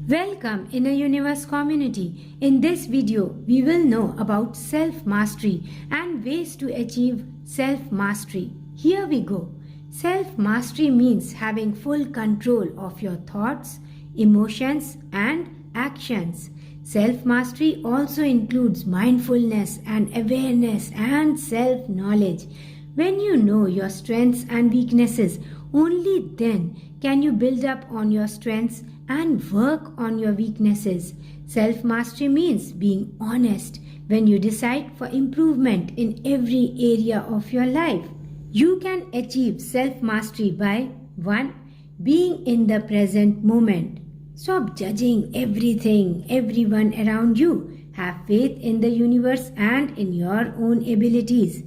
Welcome Inner Universe community. In this video, we will know about self-mastery and ways to achieve self-mastery. Here we go. Self-mastery means having full control of your thoughts, emotions and actions. Self-mastery also includes mindfulness and awareness and self-knowledge. When you know your strengths and weaknesses, only then can you build up on your strengths and work on your weaknesses. Self-mastery means being honest when you decide for improvement in every area of your life. You can achieve self-mastery by 1. Being in the present moment. Stop judging everything, everyone around you. Have faith in the universe and in your own abilities.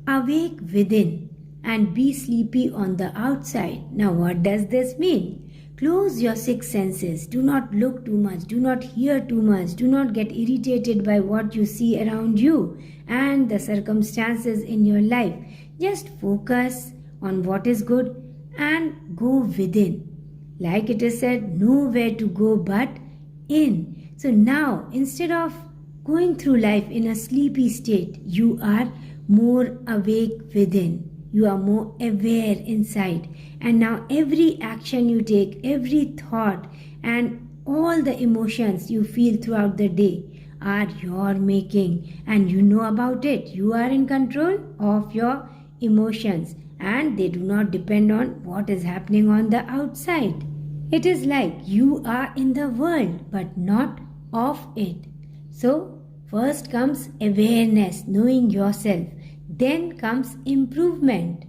Awake within and be sleepy on the outside. Now what does this mean? Close your six senses. Do not look too much. Do not hear too much. Do not get irritated by what you see around you and the circumstances in your life. Just focus on what is good and go within. Like it is said, nowhere to go but in. So now, instead of going through life in a sleepy state, you are more awake within. You are more aware inside. And now every action you take, every thought and all the emotions you feel throughout the day are your making. And you know about it. You are in control of your emotions and they do not depend on what is happening on the outside. It is like you are in the world but not of it. So first comes awareness, knowing yourself. Then comes improvement.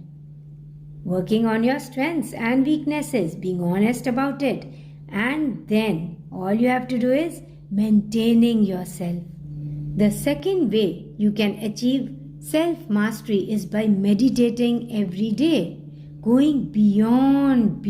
Working on your strengths and weaknesses, being honest about it. And then all you have to do is maintaining yourself. The second way you can achieve self-mastery is by meditating every day. Going beyond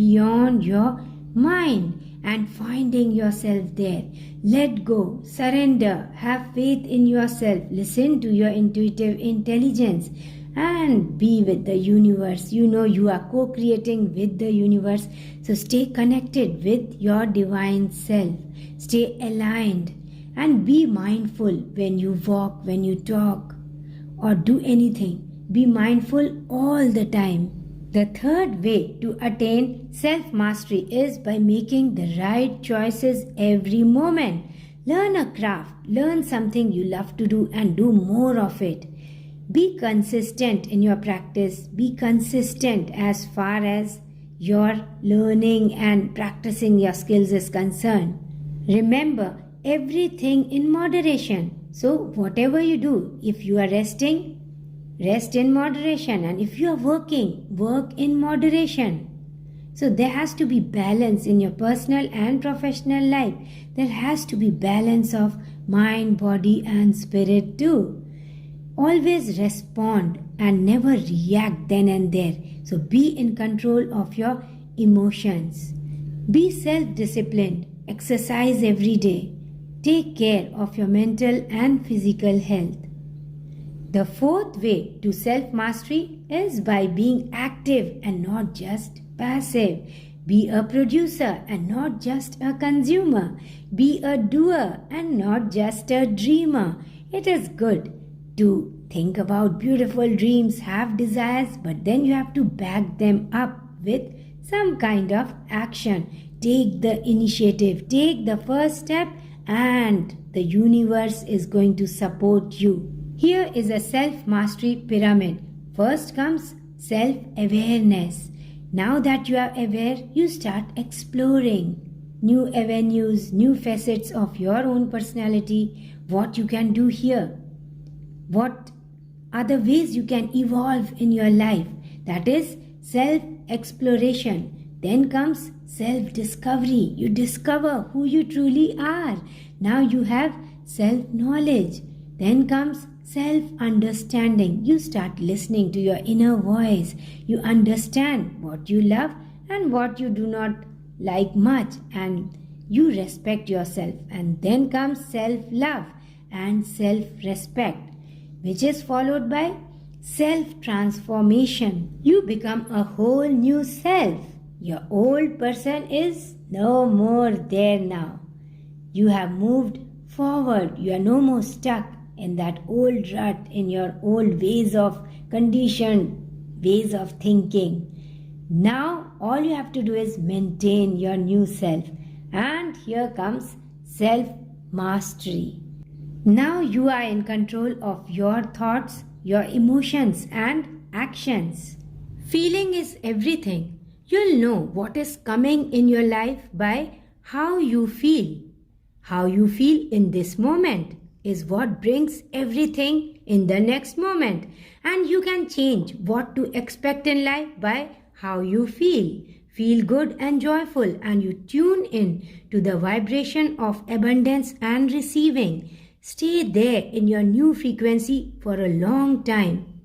your mind and finding yourself there. Let go, surrender, have faith in yourself, listen to your intuitive intelligence and be with the universe. You know you are co-creating with the universe. So stay connected with your divine self. Stay aligned and be mindful when you walk, when you talk or do anything. Be mindful all the time. The third way to attain self-mastery is by making the right choices every moment. Learn a craft, learn something you love to do and do more of it. Be consistent in your practice. Be consistent as far as your learning and practicing your skills is concerned. Remember, everything in moderation. So whatever you do, if you are resting, rest in moderation, and if you are working, work in moderation. So there has to be balance in your personal and professional life. There has to be balance of mind, body and spirit too. Always respond and never react then and there. So be in control of your emotions. Be self-disciplined. Exercise every day. Take care of your mental and physical health. The fourth way to self-mastery is by being active and not just passive. Be a producer and not just a consumer. Be a doer and not just a dreamer. It is good to think about beautiful dreams, have desires, but then you have to back them up with some kind of action. Take the initiative, take the first step, and the universe is going to support you. Here is a self-mastery pyramid. First comes self-awareness. Now that you are aware, you start exploring new avenues, new facets of your own personality, what you can do here. What are the ways you can evolve in your life? That is self-exploration. Then comes self-discovery. You discover who you truly are. Now you have self-knowledge. Then comes self-understanding. You start listening to your inner voice. You understand what you love and what you do not like much, and you respect yourself. And then comes self-love and self-respect, which is followed by self-transformation. You become a whole new self. Your old person is no more there now. You have moved forward. You are no more stuck in that old rut, in your old ways of conditioned ways of thinking. Now all you have to do is maintain your new self. And here comes self mastery. Now you are in control of your thoughts, your emotions, and actions. Feeling is everything. You'll know what is coming in your life by how you feel. How you feel in this moment is what brings everything in the next moment. And you can change what to expect in life by how you feel. Feel good and joyful, and you tune in to the vibration of abundance and receiving. Stay there in your new frequency for a long time.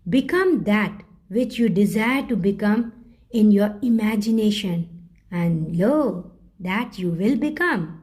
Become that which you desire to become in your imagination, and lo, that you will become.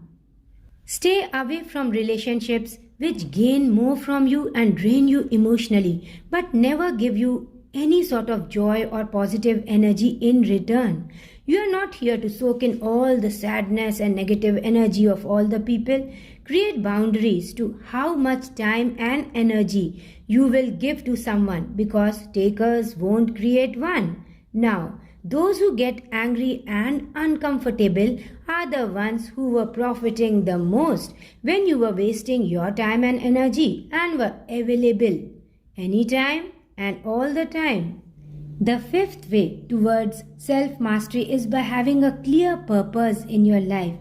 Stay away from relationships which gain more from you and drain you emotionally, but never give you any sort of joy or positive energy in return. You are not here to soak in all the sadness and negative energy of all the people. Create boundaries to how much time and energy you will give to someone, because takers won't create one. Now, those who get angry and uncomfortable are the ones who were profiting the most when you were wasting your time and energy and were available anytime and all the time. The fifth way towards self-mastery is by having a clear purpose in your life.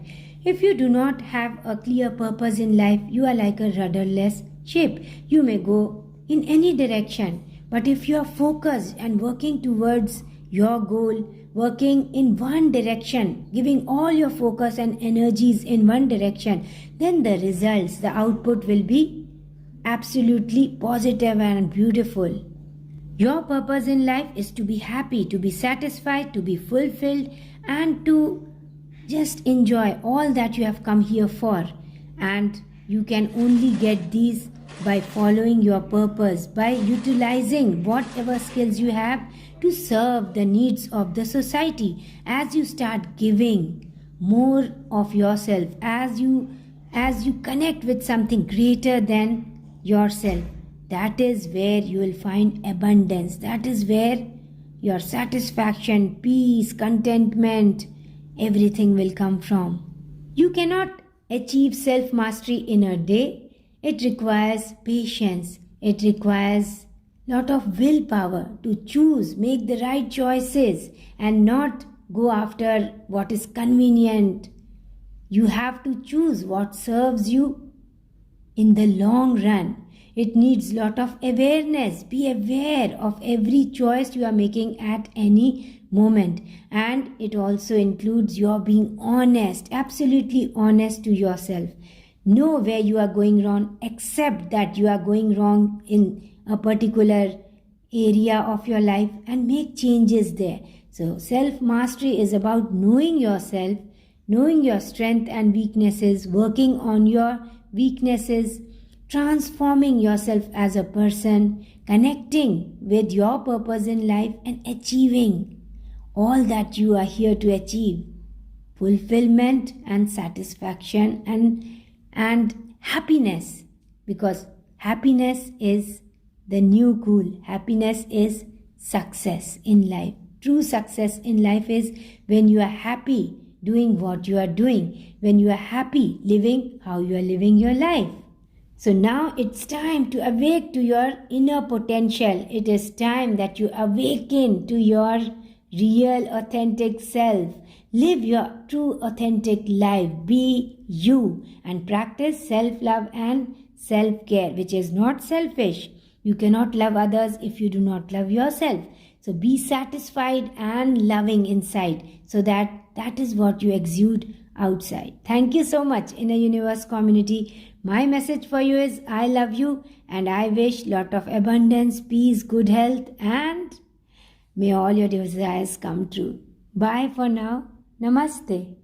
If you do not have a clear purpose in life, you are like a rudderless ship. You may go in any direction, but if you are focused and working towards your goal, working in one direction, giving all your focus and energies in one direction, then the results, the output will be absolutely positive and beautiful. Your purpose in life is to be happy, to be satisfied, to be fulfilled, and to just enjoy all that you have come here for. And you can only get these by following your purpose, by utilizing whatever skills you have to serve the needs of the society. As you start giving more of yourself, as you connect with something greater than yourself, that is where you will find abundance. That is where your satisfaction, peace, contentment, everything will come from. You cannot achieve self-mastery in a day. It requires patience. It requires lot of willpower to choose, make the right choices, and not go after what is convenient. You have to choose what serves you in the long run. It needs lot of awareness. Be aware of every choice you are making at any moment. And it also includes your being honest, absolutely honest to yourself. Know where you are going wrong, accept that you are going wrong in a particular area of your life, and make changes there. So self-mastery is about knowing yourself, knowing your strength and weaknesses, working on your weaknesses, transforming yourself as a person, connecting with your purpose in life, and achieving all that you are here to achieve. Fulfillment and satisfaction and happiness, because happiness is the new cool. Happiness is success in life. True success in life is when you are happy doing what you are doing, when you are happy living how you are living your life. So now it's time to awake to your inner potential. It is time that you awaken to your real authentic self. Live your true authentic life. Be you and practice self-love and self-care, which is not selfish. You cannot love others if you do not love yourself. So be satisfied and loving inside, so that is what you exude outside. Thank you so much, Inner Universe community. My message for you is I love you, and I wish lot of abundance, peace, good health, and may all your desires come true. Bye for now. Namaste.